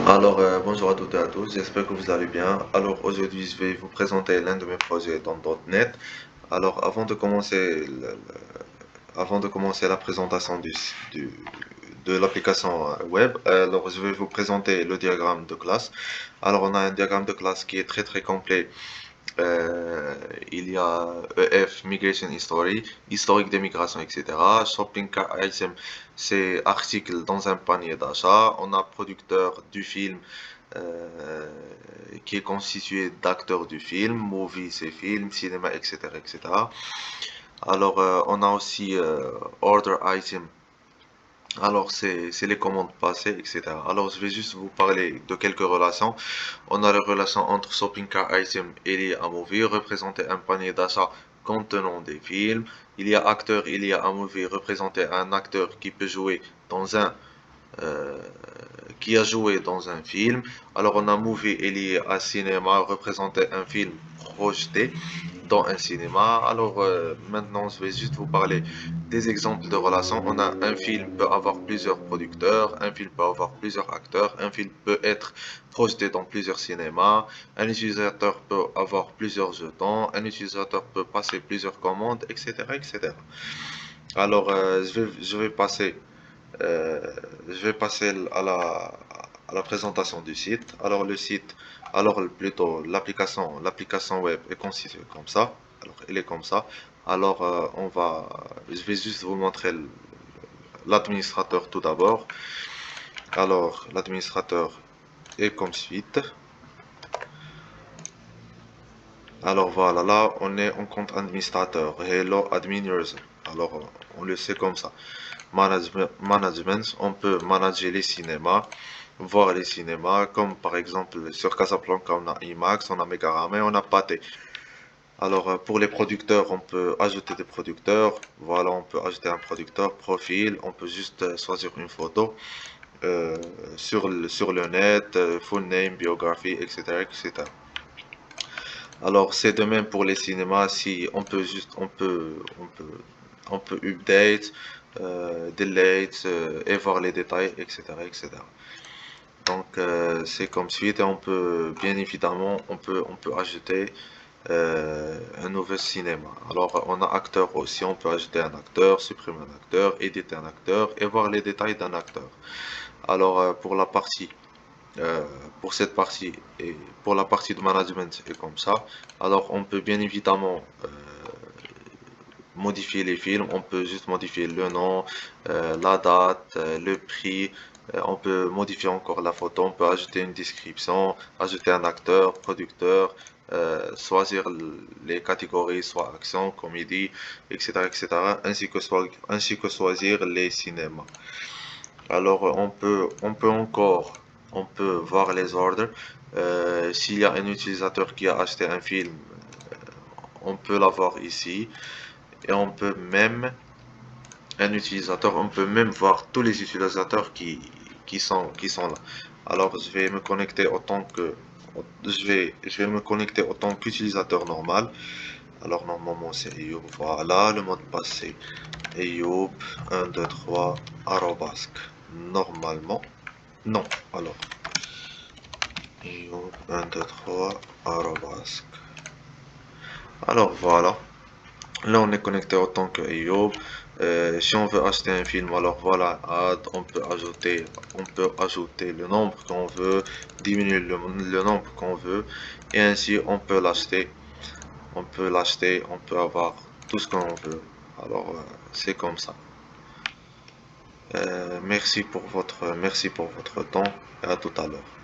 Bonjour à toutes et à tous, j'espère que vous allez bien. Alors, aujourd'hui, je vais vous présenter l'un de mes projets dans .NET. Alors, avant de commencer la présentation de l'application web, alors je vais vous présenter le diagramme de classe. Alors, on a un diagramme de classe qui est très complet. Euh, il y a EF, Migration History, historique des migrations, etc. Shopping Cart Item, c'est article dans un panier d'achat. On a producteur du film euh, qui est constitué d'acteurs du film, movie c'est film, cinéma, etc. etc. Alors, on a aussi order item. Alors, c'est les commandes passées, etc. Alors, je vais juste vous parler de quelques relations. On a la relation entre shopping cart item et lié à movie, représenter un panier d'achat contenant des films. Il y a acteur, il y a un movie, représenter un acteur qui peut jouer dans un euh, qui a joué dans un film. Alors on a movie est lié à cinéma, représenter un film projeté dans un cinéma. Alors maintenant je vais juste vous parler des exemples de relations. On a un film peut avoir plusieurs producteurs, un film peut avoir plusieurs acteurs, un film peut être projeté dans plusieurs cinémas, un utilisateur peut avoir plusieurs jetons, un utilisateur peut passer plusieurs commandes, etc. etc. Alors euh, je vais passer à la présentation du site. Alors le site, alors plutôt l'application web est constituée comme ça. Alors elle est comme ça. Alors je vais juste vous montrer l'administrateur tout d'abord. Alors l'administrateur est comme suite. Alors voilà, là on est en compte administrateur. Hello admin user. Alors on le sait comme ça. Management, on peut manager les cinémas, voir les cinémas, comme par exemple sur Casablanca, on a IMAX, on a Megaramé, on a Pathé. Alors pour les producteurs, on peut ajouter des producteurs. Voilà, on peut ajouter un producteur, profil, on peut juste choisir une photo euh, sur le net, full name, biographie, etc., etc. Alors c'est de même pour les cinémas, si on peut juste, on peut update, delete et voir les détails, etc., etc. Donc c'est comme suite et on peut bien évidemment on peut ajouter un nouveau cinéma. Alors on a acteur aussi, on peut ajouter un acteur, supprimer un acteur, éditer un acteur et voir les détails d'un acteur. Alors euh, pour cette partie et pour la partie de management est comme ça. Alors on peut bien évidemment modifier les films, on peut juste modifier le nom, la date, le prix, on peut modifier encore la photo, on peut ajouter une description, ajouter un acteur, producteur, choisir les catégories, soit action, comédie, etc., etc., ainsi que choisir les cinémas. Alors on peut voir les ordres. S'il y a un utilisateur qui a acheté un film, on peut l'avoir ici. Et on peut même voir tous les utilisateurs qui sont là. Alors, je vais me connecter je vais me connecter autant qu'utilisateur normal. Alors, normalement, c'est Ayoub. Voilà, le mot de passe, c'est Ayoub 123 arrobasque. Normalement, non. Alors, Ayoub 123 arrobasque. Alors, voilà. Là, on est connecté autant que Ayoub. Si on veut acheter un film, alors voilà, add, on peut ajouter le nombre qu'on veut, diminuer le nombre qu'on veut, et ainsi on peut avoir tout ce qu'on veut. Alors, c'est comme ça. Merci pour votre temps et à tout à l'heure.